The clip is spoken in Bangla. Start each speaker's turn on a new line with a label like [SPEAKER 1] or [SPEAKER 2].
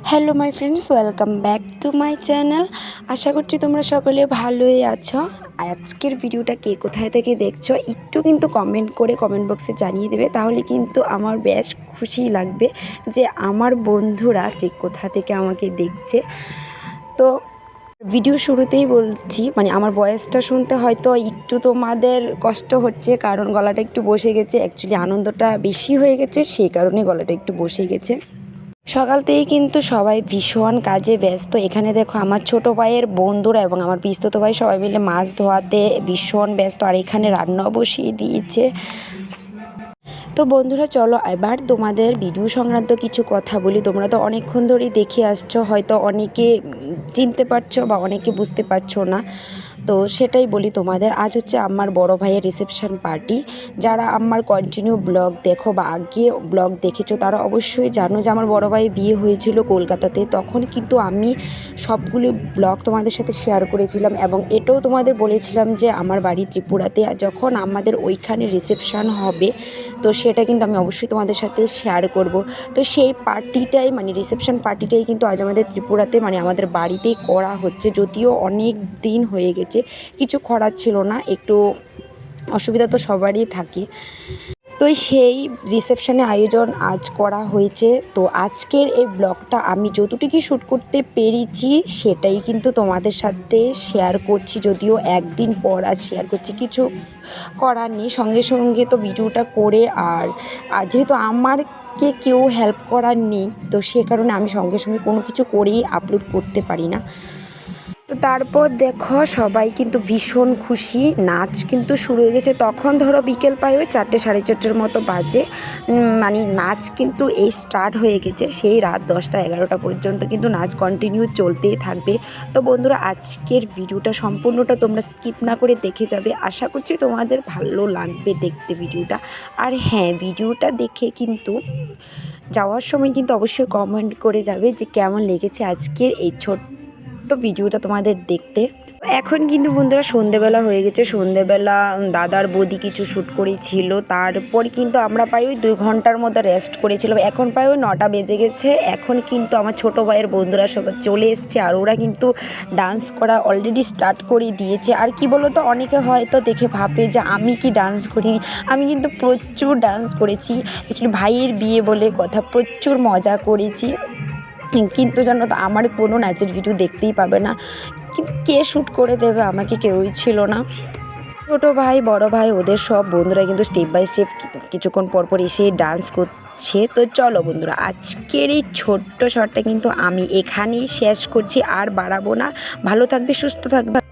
[SPEAKER 1] Hello my friends, welcome back to my channel. আশা করছি তোমরা সকলে ভালোই আছো। আজকের ভিডিওটা কে কোথায় থেকে দেখছো একটু কিন্তু কমেন্ট করে কমেন্ট বক্সে জানিয়ে দেবে, তাহলে কিন্তু আমার বেশ খুশি লাগবে যে আমার বন্ধুরা ঠিক কোথা থেকে আমাকে দেখছে। তো ভিডিও শুরুতেই বলছি, মানে আমার ভয়েসটা শুনতে হয়তো একটু তোমাদের কষ্ট হচ্ছে, কারণ গলাটা একটু বসে গেছে। অ্যাকচুয়ালি আনন্দটা বেশি হয়ে গেছে, সেই কারণে গলাটা একটু বসে গেছে। সকাল থেকেই কিন্তু সবাই ভীষণ কাজে ব্যস্ত। এখানে দেখো আমার ছোট ভাইয়ের বন্ধুরা এবং আমার পিস্তত ভাই সবাই মিলে মাছ ধোয়াতে ভীষণ ব্যস্ত, আর এখানে রান্নাও বসিয়ে দিয়েছে। তো বন্ধুরা চলো এবার তোমাদের ভিডিও সংক্রান্ত কিছু কথা বলি। তোমরা তো অনেকক্ষণ ধরেই দেখে আসছো, হয়তো অনেকে চিনতে পারছো বা অনেকে বুঝতে পারছো না, তো সেটাই বলি তোমাদের। আজ হচ্ছে আমার বড় ভাইয়ের রিসেপশন পার্টি। যারা আমার কন্টিনিউ ব্লগ দেখো বা আগে ব্লগ দেখেছো তারা অবশ্যই জানো যে আমার বড় ভাই বিয়ে হয়েছিল কলকাতাতে। তখন কিন্তু আমি সবগুলো ব্লগ তোমাদের সাথে শেয়ার করেছিলাম এবং এটাও তোমাদের বলেছিলাম যে আমার বাড়ি ত্রিপুরাতে, আর যখন আমাদের ওইখানে রিসেপশন হবে তো সেটা কিন্তু আমি অবশ্যই তোমাদের সাথে শেয়ার করব। তো সেই পার্টিটাই, মানে রিসেপশন পার্টিটাই কিন্তু আজ আমাদের ত্রিপুরাতে, মানে আমাদের বাড়িতেই করা হচ্ছে। যদিও অনেক দিন হয়ে গেছে, কিছু করার ছিল না, একটু অসুবিধা তো সবারই থাকে। তো সেই রিসেপশনের আয়োজন আজ করা হয়েছে। তো আজকের এই ব্লগটা আমি যতটুকু শ্যুট করতে পেরেছি সেটাই কিন্তু তোমাদের সাথে শেয়ার করছি, যদিও একদিন পর আজ শেয়ার করছি, কিছু করার নেই। সঙ্গে সঙ্গে তো ভিডিওটা করে, আর যেহেতু আমারকে কেউ হেল্প করার নেই, তো সে কারণে আমি সঙ্গে সঙ্গে কোনো কিছু করেই আপলোড করতে পারি না। তো তারপর দেখো সবাই কিন্তু ভীষণ খুশি, নাচ কিন্তু শুরু হয়ে গেছে। তখন ধরো বিকেল প্রায় ওই 4টে সাড়ে 4টের মতো বাজে, মানে নাচ কিন্তু এই স্টার্ট হয়ে গেছে। সেই রাত 10টা 11টা পর্যন্ত কিন্তু নাচ কন্টিনিউ চলতেই থাকবে। তো বন্ধুরা আজকের ভিডিওটা সম্পূর্ণটা তোমরা স্কিপ না করে দেখে যাবে, আশা করছি তোমাদের ভালো লাগবে দেখতে ভিডিওটা। আর হ্যাঁ, ভিডিওটা দেখে কিন্তু যাওয়ার সময় কিন্তু অবশ্যই কমেন্ট করে যাবে যে কেমন লেগেছে আজকের এই ছোট্ট ভিডিওটা তোমাদের দেখতে। এখন কিন্তু বন্ধুরা সন্ধেবেলা হয়ে গেছে। সন্ধেবেলা দাদার বৌদি কিছু শ্যুট করেছিল, তারপর কিন্তু আমরা প্রায় ওই 2 ঘন্টার মধ্যে রেস্ট করেছিলাম। এখন প্রায় ওই 9টা বেজে গেছে। এখন কিন্তু আমার ছোটো ভাইয়ের বন্ধুরা সবাই চলে এসছে, আর ওরা কিন্তু ডান্স করা অলরেডি স্টার্ট করে দিয়েছে। আর কি বলো তো, অনেকে হয়তো দেখে ভাবে যে আমি কি ডান্স করিনি, আমি কিন্তু প্রচুর ডান্স করেছি। অ্যাকচুয়ালি ভাইয়ের বিয়ে বলে কথা, প্রচুর মজা করেছি। কিন্তু জানো তো আমার কোনো নাচের ভিডিও দেখতেই পাবে না, কিন্তু কে শ্যুট করে দেবে আমাকে, কেউই ছিল না। ছোটো ভাই বড় ভাই ওদের সব বন্ধুরা কিন্তু স্টেপ বাই স্টেপ কিছুক্ষণ পরপর এসে ডান্স করছে। তো চলো বন্ধুরা আজকের এই ছোট্ট শটটা কিন্তু আমি এখানেই শেষ করছি, আর বাড়াবো না। ভালো থাকবে, সুস্থ থাকবে।